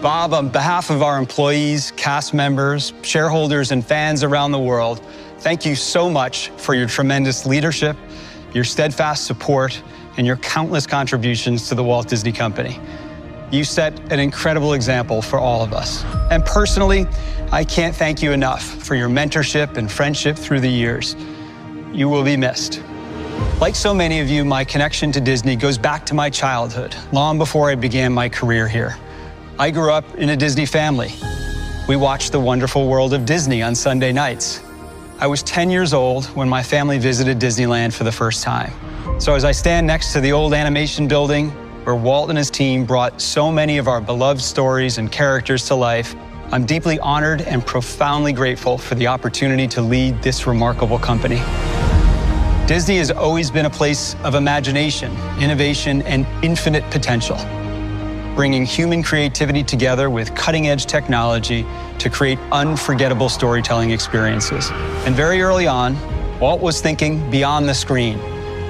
Bob, on behalf of our employees, cast members, shareholders, and fans around the world, thank you so much for your tremendous leadership, your steadfast support, and your countless contributions to the Walt Disney Company. You set an incredible example for all of us. And personally, I can't thank you enough for your mentorship and friendship through the years. You will be missed. Like so many of you, my connection to Disney goes back to my childhood, long before I began my career here. I grew up in a Disney family. We watched The Wonderful World of Disney on Sunday nights. I was 10 years old when my family visited Disneyland for the first time. So as I stand next to the old animation building, where Walt and his team brought so many of our beloved stories and characters to life, I'm deeply honored and profoundly grateful for the opportunity to lead this remarkable company. Disney has always been a place of imagination, innovation, and infinite potential, bringing human creativity together with cutting-edge technology to create unforgettable storytelling experiences. And very early on, Walt was thinking beyond the screen,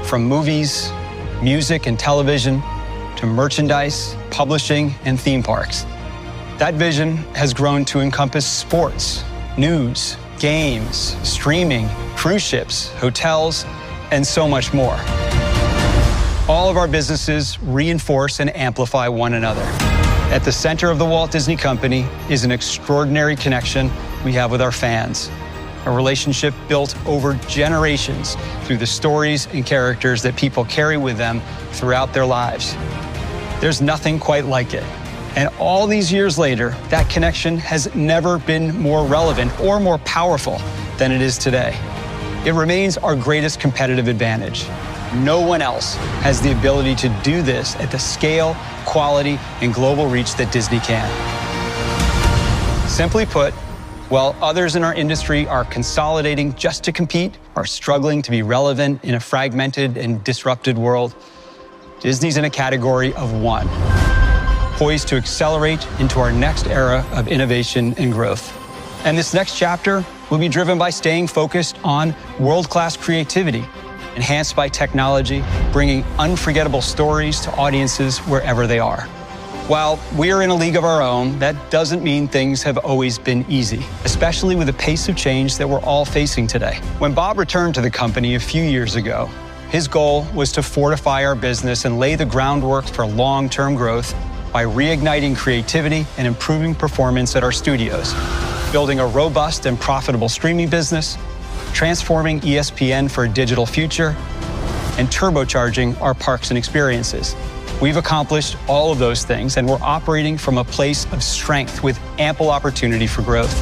from movies, music, and television, to merchandise, publishing, and theme parks. That vision has grown to encompass sports, news, games, streaming, cruise ships, hotels, and so much more. All of our businesses reinforce and amplify one another. At the center of the Walt Disney Company is an extraordinary connection we have with our fans, a relationship built over generations through the stories and characters that people carry with them throughout their lives. There's nothing quite like it. And all these years later, that connection has never been more relevant or more powerful than it is today. It remains our greatest competitive advantage. No one else has the ability to do this at the scale, quality, and global reach that Disney can. Simply put, while others in our industry are consolidating just to compete, or struggling to be relevant in a fragmented and disrupted world, Disney's in a category of one, poised to accelerate into our next era of innovation and growth. And this next chapter will be driven by staying focused on world-class creativity, enhanced by technology, bringing unforgettable stories to audiences wherever they are. While we are in a league of our own, that doesn't mean things have always been easy, especially with the pace of change that we're all facing today. When Bob returned to the company a few years ago, his goal was to fortify our business and lay the groundwork for long-term growth by reigniting creativity and improving performance at our studios, building a robust and profitable streaming business, transforming ESPN for a digital future, and turbocharging our parks and experiences. We've accomplished all of those things, and we're operating from a place of strength with ample opportunity for growth.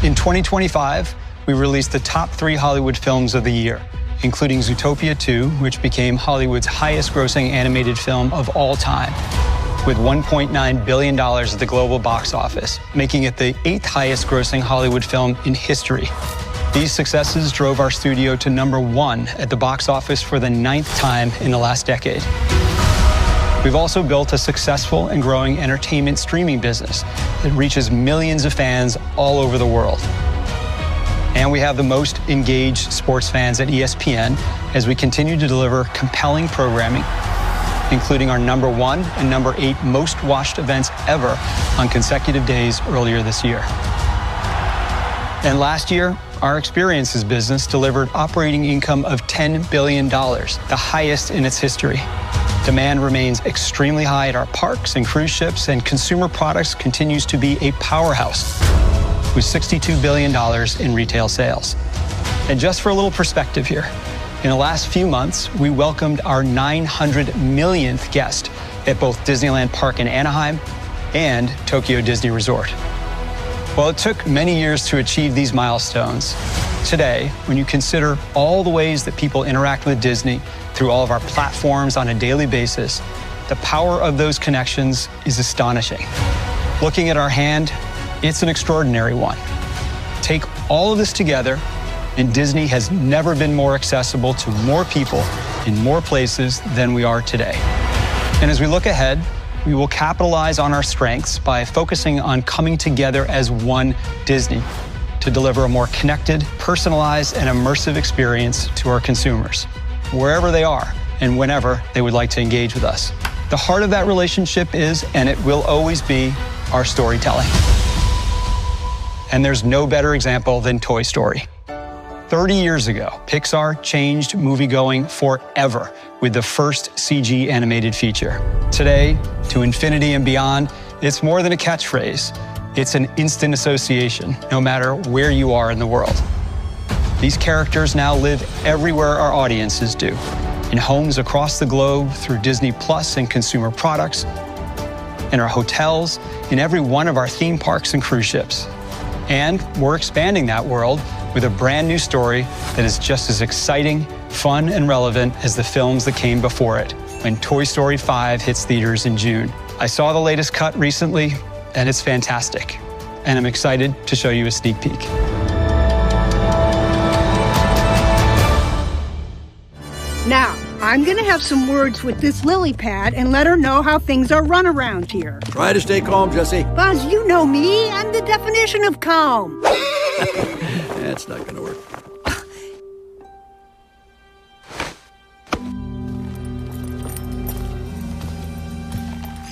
In 2025, we released the top 3 Hollywood films of the year, including Zootopia 2, which became Hollywood's highest-grossing animated film of all time, with $1.9 billion at the global box office, making it the 8th highest-grossing Hollywood film in history. These successes drove our studio to #1 at the box office for the 9th time in the last decade. We've also built a successful and growing entertainment streaming business that reaches millions of fans all over the world. And we have the most engaged sports fans at ESPN as we continue to deliver compelling programming, including our #1 and #8 most watched events ever on consecutive days earlier this year. And last year, our experiences business delivered operating income of $10 billion, the highest in its history. Demand remains extremely high at our parks and cruise ships, and consumer products continues to be a powerhouse, with $62 billion in retail sales. And just for a little perspective here, in the last few months, we welcomed our 900 millionth guest at both Disneyland Park in Anaheim and Tokyo Disney Resort. While it took many years to achieve these milestones, today, when you consider all the ways that people interact with Disney through all of our platforms on a daily basis, the power of those connections is astonishing. Looking at our hand, it's an extraordinary one. Take all of this together, and Disney has never been more accessible to more people in more places than we are today. And as we look ahead, we will capitalize on our strengths by focusing on coming together as one Disney to deliver a more connected, personalized, and immersive experience to our consumers, wherever they are and whenever they would like to engage with us. The heart of that relationship is, and it will always be, our storytelling. And there's no better example than Toy Story. 30 years ago, Pixar changed moviegoing forever with the first CG animated feature. Today, to infinity and beyond, it's more than a catchphrase. It's an instant association, no matter where you are in the world. These characters now live everywhere our audiences do, in homes across the globe through Disney Plus and consumer products, in our hotels, in every one of our theme parks and cruise ships. And we're expanding that world with a brand new story that is just as exciting, fun, and relevant as the films that came before it, when Toy Story 5 hits theaters in June. I saw the latest cut recently, and it's fantastic. And I'm excited to show you a sneak peek. Now, I'm going to have some words with this lily pad and let her know how things are run around here. Try to stay calm, Jesse. Buzz, you know me. I'm the definition of calm. That's not going to work.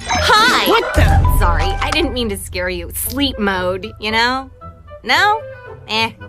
Hi! What the? Sorry, I didn't mean to scare you. Sleep mode, you know? No?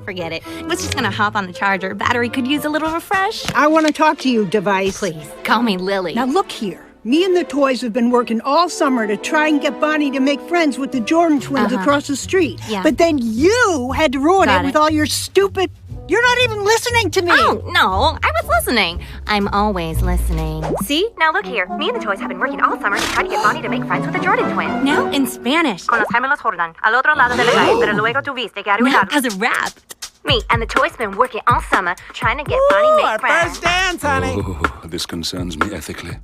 Forget it. Was just gonna hop on the charger. Battery could use a little refresh. I want to talk to you, device. Please, call me Lily. Now look here. Me and the toys have been working all summer to try and get Bonnie to make friends with the Jordan twins across the street. Yeah. But then you had to ruin Got it with it. all your stupid... You're not even listening to me. Oh, no, I was listening. I'm always listening. See? Now look here. Me and the toys have been working all summer to try to get Bonnie to make friends with the Jordan twins. Now in Spanish. Con los gemelos Jordan, al otro lado de la calle, pero luego tuviste que Now arruinar. as a rap. Me and the toys been working all summer trying to get Bonnie make friends. dance, honey. Oh, this concerns me ethically.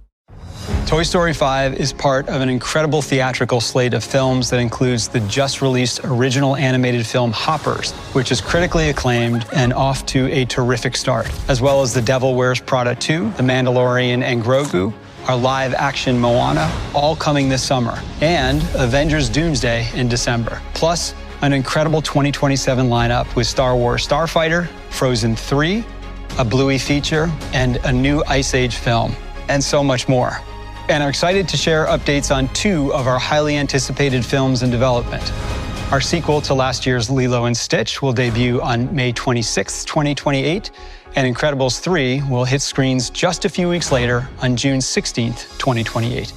Toy Story 5 is part of an incredible theatrical slate of films that includes the just-released original animated film Hoppers, which is critically acclaimed and off to a terrific start, as well as The Devil Wears Prada 2, The Mandalorian and Grogu, our live-action Moana, all coming this summer, and Avengers Doomsday in December. Plus, an incredible 2027 lineup with Star Wars Starfighter, Frozen 3, a Bluey feature, and a new Ice Age film, and so much more. And are excited to share updates on 2 of our highly anticipated films in development. Our sequel to last year's Lilo and Stitch will debut on May 26, 2028, and Incredibles 3 will hit screens just a few weeks later on June 16, 2028.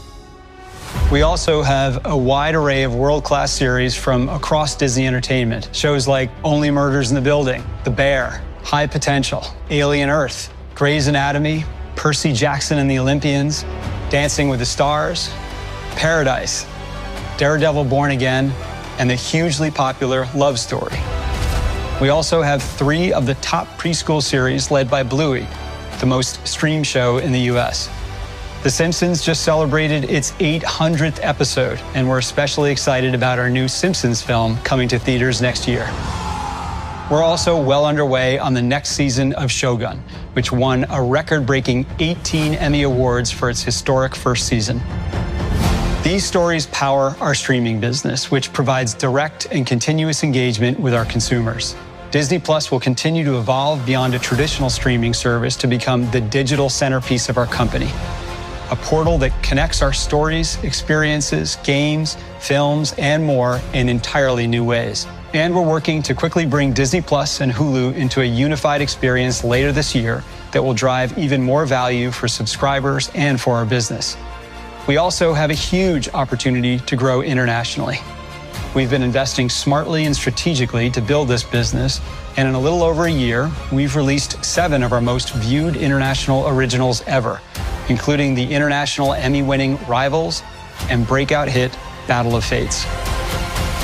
We also have a wide array of world-class series from across Disney Entertainment. Shows like Only Murders in the Building, The Bear, High Potential, Alien Earth, Grey's Anatomy, Percy Jackson and the Olympians, Dancing with the Stars, Paradise, Daredevil Born Again, and the hugely popular Love Story. We also have 3 of the top preschool series led by Bluey, the most streamed show in the US. The Simpsons just celebrated its 800th episode, and we're especially excited about our new Simpsons film coming to theaters next year. We're also well underway on the next season of Shogun, which won a record-breaking 18 Emmy Awards for its historic first season. These stories power our streaming business, which provides direct and continuous engagement with our consumers. Disney Plus will continue to evolve beyond a traditional streaming service to become the digital centerpiece of our company. A portal that connects our stories, experiences, games, films, and more in entirely new ways. And we're working to quickly bring Disney Plus and Hulu into a unified experience later this year that will drive even more value for subscribers and for our business. We also have a huge opportunity to grow internationally. We've been investing smartly and strategically to build this business, and in a little over a year, we've released 7 of our most viewed international originals ever, including the international Emmy-winning Rivals and breakout hit Battle of Fates.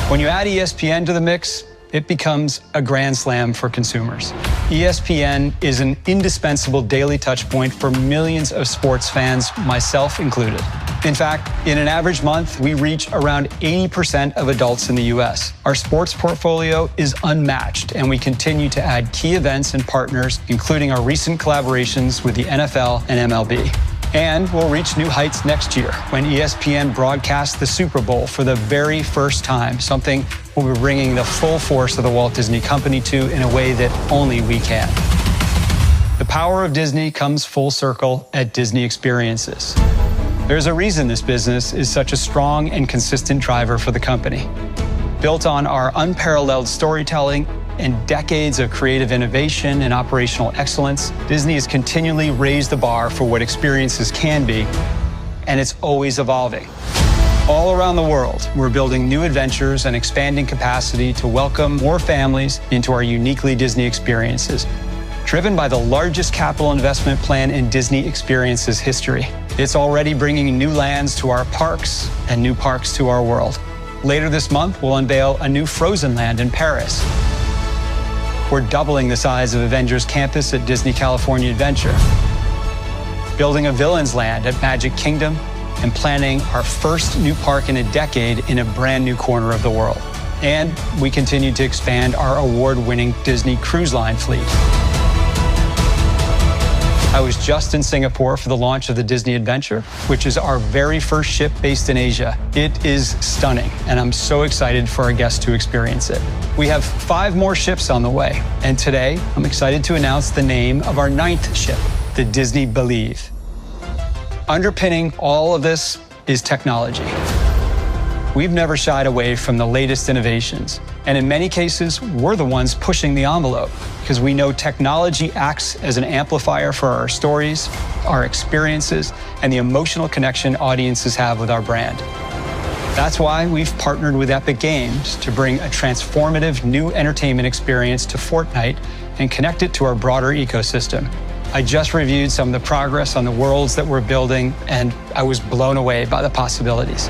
When you add ESPN to the mix, it becomes a grand slam for consumers. ESPN is an indispensable daily touch point for millions of sports fans, myself included. In fact, in an average month, we reach around 80% of adults in the US. Our sports portfolio is unmatched, and we continue to add key events and partners, including our recent collaborations with the NFL and MLB. And we'll reach new heights next year when ESPN broadcasts the Super Bowl for the very first time, something we'll be bringing the full force of the Walt Disney Company to in a way that only we can. The power of Disney comes full circle at Disney Experiences. There's a reason this business is such a strong and consistent driver for the company. Built on our unparalleled storytelling and decades of creative innovation and operational excellence, Disney has continually raised the bar for what experiences can be, and it's always evolving. All around the world, we're building new adventures and expanding capacity to welcome more families into our uniquely Disney experiences, driven by the largest capital investment plan in Disney Experiences history. It's already bringing new lands to our parks and new parks to our world. Later this month, we'll unveil a new Frozen land in Paris. We're doubling the size of Avengers Campus at Disney California Adventure, building a Villains Land at Magic Kingdom, and planning our first new park in a decade in a brand new corner of the world. And we continue to expand our award-winning Disney Cruise Line fleet. I was just in Singapore for the launch of the Disney Adventure, which is our very first ship based in Asia. It is stunning, and I'm so excited for our guests to experience it. We have 5 more ships on the way, and today I'm excited to announce the name of our 9th ship, the Disney Believe. Underpinning all of this is technology. We've never shied away from the latest innovations, and in many cases, we're the ones pushing the envelope because we know technology acts as an amplifier for our stories, our experiences, and the emotional connection audiences have with our brand. That's why we've partnered with Epic Games to bring a transformative new entertainment experience to Fortnite and connect it to our broader ecosystem. I just reviewed some of the progress on the worlds that we're building, and I was blown away by the possibilities.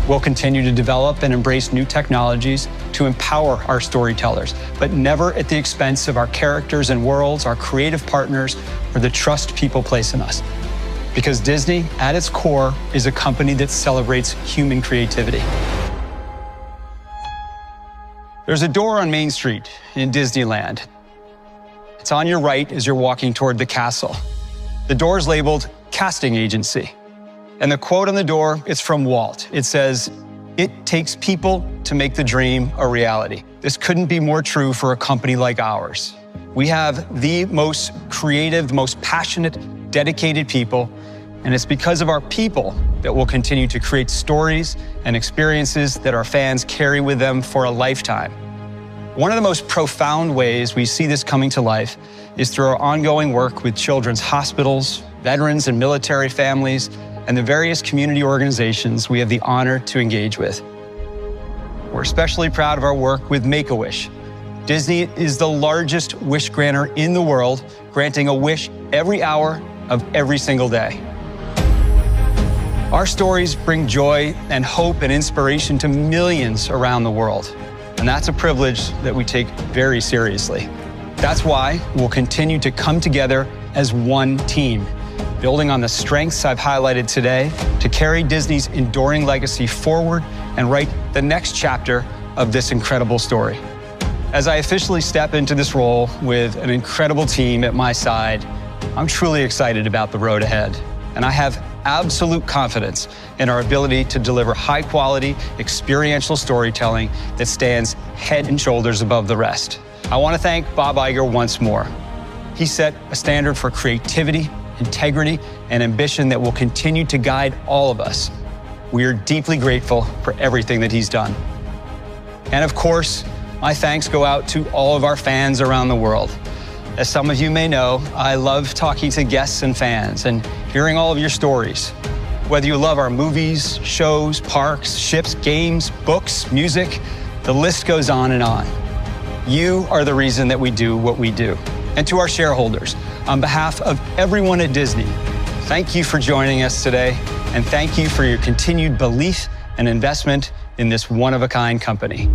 We'll continue to develop and embrace new technologies to empower our storytellers, but never at the expense of our characters and worlds, our creative partners, or the trust people place in us. Because Disney, at its core, is a company that celebrates human creativity. There's a door on Main Street in Disneyland. It's on your right as you're walking toward the castle. The door is labeled Casting Agency. And the quote on the door, it's from Walt. It says, "It takes people to make the dream a reality." This couldn't be more true for a company like ours. We have the most creative, most passionate, dedicated people, and it's because of our people that we'll continue to create stories and experiences that our fans carry with them for a lifetime. One of the most profound ways we see this coming to life is through our ongoing work with children's hospitals, veterans and military families, and the various community organizations we have the honor to engage with. We're especially proud of our work with Make-A-Wish. Disney is the largest wish granter in the world, granting a wish every hour of every single day. Our stories bring joy and hope and inspiration to millions around the world, and that's a privilege that we take very seriously. That's why we'll continue to come together as one team, building on the strengths I've highlighted today to carry Disney's enduring legacy forward and write the next chapter of this incredible story. As I officially step into this role with an incredible team at my side, I'm truly excited about the road ahead, and I have absolute confidence in our ability to deliver high-quality, experiential storytelling that stands head and shoulders above the rest. I want to thank Bob Iger once more. He set a standard for creativity, integrity, and ambition that will continue to guide all of us. We are deeply grateful for everything that he's done. And of course, my thanks go out to all of our fans around the world. As some of you may know, I love talking to guests and fans and hearing all of your stories. Whether you love our movies, shows, parks, ships, games, books, music, the list goes on and on. You are the reason that we do what we do. And to our shareholders, on behalf of everyone at Disney, thank you for joining us today, and thank you for your continued belief and investment in this one-of-a-kind company.